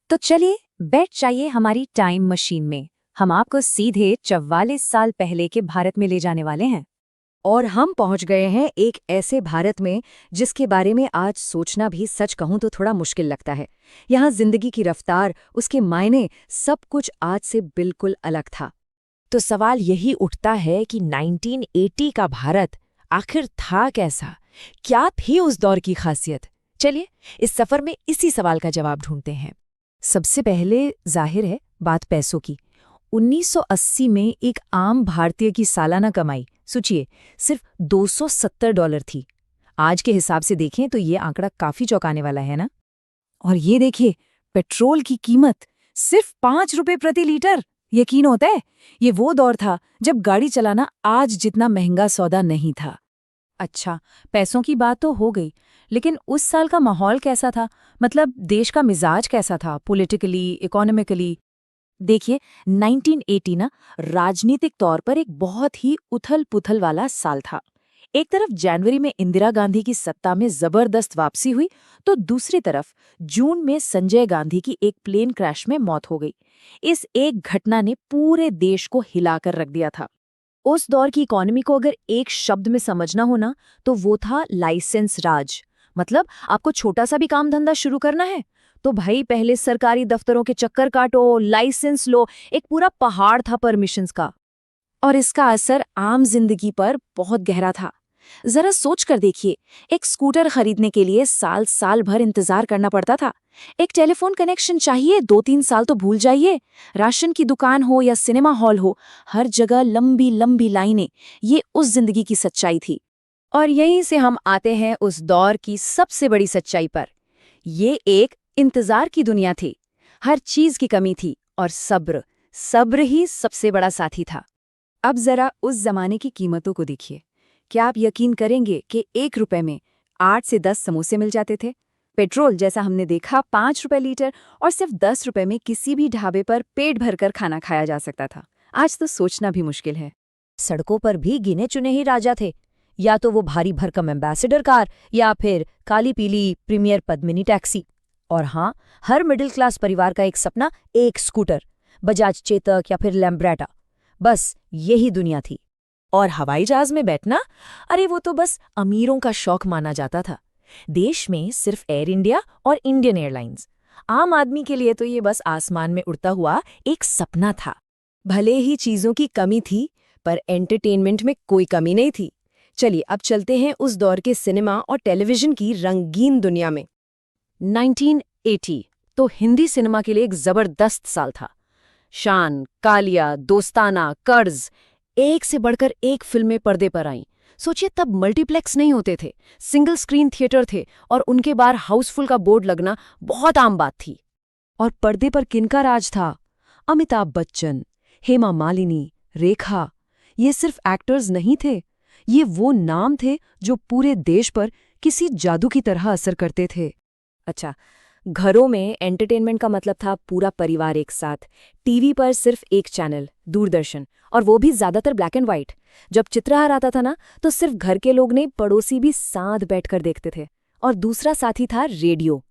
तो चलिए बैठ जाइए हमारी टाइम मशीन में। हम आपको सीधे 44 साल पहले के भारत में ले जाने वाले हैं। और हम पहुंच गए हैं एक ऐसे भारत में जिसके बारे में आज सोचना भी सच कहूं तो थोड़ा मुश्किल लगता है। यहाँ जिंदगी की रफ्तार, उसके मायने, सब कुछ आज से बिल्कुल अलग था। तो सवाल यही उठता है कि 1980 का भारत आखिर था कैसा? क्या थी उस दौर की खासियत? चलिए इस सफर में इसी सवाल का जवाब ढूंढते हैं। सबसे पहले जाहिर है बात पैसों की। 1980 में एक आम भारतीय की सालाना कमाई सोचिए सिर्फ $270 थी। आज के हिसाब से देखें तो ये आंकड़ा काफी चौंकाने वाला है ना। और ये देखिए, पेट्रोल की कीमत सिर्फ 5 रुपए प्रति लीटर। यकीन होता है, ये वो दौर था जब गाड़ी चलाना आज जितना महंगा सौदा नहीं था। अच्छा, पैसों की बात तो हो गई, लेकिन उस साल का माहौल कैसा था? मतलब देश का मिजाज कैसा था, पॉलिटिकली, इकोनॉमिकली? देखिए, 1980 ना राजनीतिक तौर पर एक बहुत ही उथल-पुथल वाला साल था। एक तरफ जनवरी में इंदिरा गांधी की सत्ता में जबरदस्त वापसी हुई, तो दूसरी तरफ जून में संजय गांधी की एक प्लेन क्रैश में मौत हो गई। इस एक घटना ने पूरे देश को हिलाकर रख दिया था। उस दौर की इकोनॉमी को अगर एक शब्द में समझना हो ना, तो वो था लाइसेंस राज। मतलब आपको छोटा सा भी काम धंधा शुरू करना है तो भाई पहले सरकारी दफ्तरों के चक्कर काटो, लाइसेंस लो, एक पूरा पहाड़ था परमिशंस का। और इसका असर आम जिंदगी पर बहुत गहरा था। जरा सोच कर देखिए, एक स्कूटर खरीदने के लिए साल साल भर इंतजार करना पड़ता था। एक टेलीफोन कनेक्शन चाहिए, 2-3 साल तो भूल जाइए। राशन की दुकान हो या सिनेमा हॉल हो, हर जगह लंबी लंबी लाइनें। ये उस जिंदगी की सच्चाई थी। और यहीं से हम आते हैं उस दौर की सबसे बड़ी सच्चाई पर। ये एक इंतजार की दुनिया थी। हर चीज की कमी थी और सब्र, सब्र ही सबसे बड़ा साथी था। अब जरा उस जमाने की कीमतों को देखिए। क्या आप यकीन करेंगे कि 1 रुपए में 8 से 10 समोसे मिल जाते थे? पेट्रोल जैसा हमने देखा 5 रुपए लीटर, और सिर्फ 10 रुपए में किसी भी ढाबे पर पेट भरकर खाना खाया जा सकता था। आज तो सोचना भी मुश्किल है। सड़कों पर भी गिने चुने ही राजा थे, या तो वो भारी भरकम एम्बेसडर कार या फिर काली पीली प्रीमियर पद्मिनी टैक्सी। और हाँ, हर मिडिल क्लास परिवार का एक सपना, एक स्कूटर, बजाज चेतक या फिर लैम्ब्रेटा। बस यही दुनिया थी। और हवाई जहाज में बैठना, अरे वो तो बस अमीरों का शौक माना जाता था। देश में सिर्फ एयर इंडिया और इंडियन एयरलाइंस। आम आदमी के लिए तो ये बस आसमान में उड़ता हुआ एक सपना था। भले ही चीजों की कमी थी, पर एंटरटेनमेंट में कोई कमी नहीं थी। चलिए अब चलते हैं उस दौर के सिनेमा और टेलीविजन की रंगीन दुनिया में। 1980 तो हिंदी सिनेमा के लिए एक जबरदस्त साल था। शान, कालिया, दोस्ताना, कर्ज, एक से बढ़कर एक फिल्में पर्दे पर आईं। सोचिए तब मल्टीप्लेक्स नहीं होते थे, सिंगल स्क्रीन थिएटर थे, और उनके बाहर हाउसफुल का बोर्ड लगना बहुत आम बात थी। और पर्दे पर किनका राज था? अमिताभ बच्चन, हेमा मालिनी, रेखा। ये सिर्फ एक्टर्स नहीं थे, ये वो नाम थे जो पूरे देश पर किसी जादू की तरह असर करते थे। अच्छा, घरों में एंटरटेनमेंट का मतलब था पूरा परिवार एक साथ। टीवी पर सिर्फ एक चैनल, दूरदर्शन, और वो भी ज्यादातर ब्लैक एंड व्हाइट। जब चित्रहार आता था ना, तो सिर्फ घर के लोग नहीं, पड़ोसी भी साथ बैठकर देखते थे। और दूसरा साथी था रेडियो,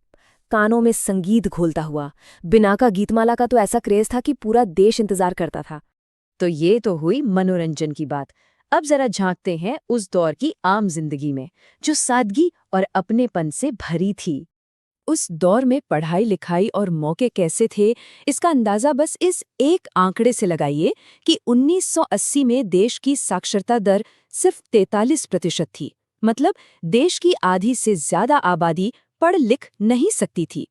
कानों में संगीत घोलता हुआ। बिना का गीतमाला का तो ऐसा क्रेज था कि पूरा देश इंतजार करता था। तो ये तो हुई मनोरंजन की बात। अब जरा झांकते हैं उस दौर की आम जिंदगी में, जो सादगी और अपनेपन से भरी थी। उस दौर में पढ़ाई लिखाई और मौके कैसे थे, इसका अंदाजा बस इस एक आंकड़े से लगाइए कि 1980 में देश की साक्षरता दर सिर्फ 43% थी। मतलब देश की आधी से ज्यादा आबादी पढ़ लिख नहीं सकती थी।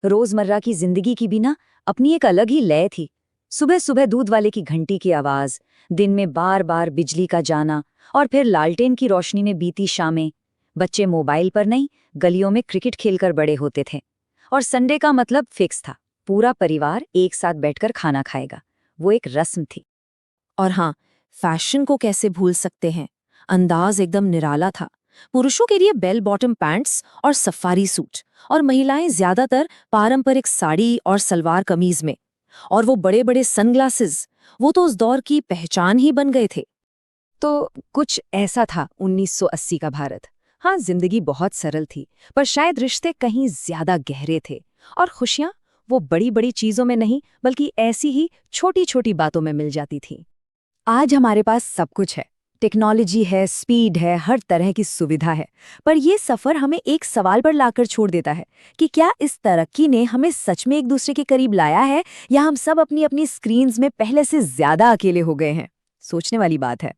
रोजमर्रा की जिंदगी की भी ना अपनी एक अलग ही लय थी। सुबह सुबह दूध वाले की घंटी की आवाज, दिन में बार बार बिजली का जाना, और फिर लालटेन की रोशनी में बीती शामें। बच्चे मोबाइल पर नहीं, गलियों में क्रिकेट खेलकर बड़े होते थे। और संडे का मतलब फिक्स था, पूरा परिवार एक साथ बैठकर खाना खाएगा। वो एक रस्म थी। और हाँ, फैशन को कैसे भूल सकते हैं। अंदाज एकदम निराला था। पुरुषों के लिए बेल बॉटम पैंट्स और सफारी सूट, और महिलाएं ज्यादातर पारंपरिक साड़ी और सलवार कमीज में। और वो बड़े बड़े सनग्लासेस, वो तो उस दौर की पहचान ही बन गए थे। तो कुछ ऐसा था 1980 का भारत। हाँ, जिंदगी बहुत सरल थी, पर शायद रिश्ते कहीं ज्यादा गहरे थे। और खुशियां, वो बड़ी बड़ी चीजों में नहीं बल्कि ऐसी ही छोटी छोटी बातों में मिल जाती थी। आज हमारे पास सब कुछ है, टेक्नोलॉजी है, स्पीड है, हर तरह की सुविधा है, पर ये सफर हमें एक सवाल पर लाकर छोड़ देता है कि क्या इस तरक्की ने हमें सच में एक दूसरे के करीब लाया है या हम सब अपनी अपनी स्क्रीन्स में पहले से ज्यादा अकेले हो गए हैं। सोचने वाली बात है।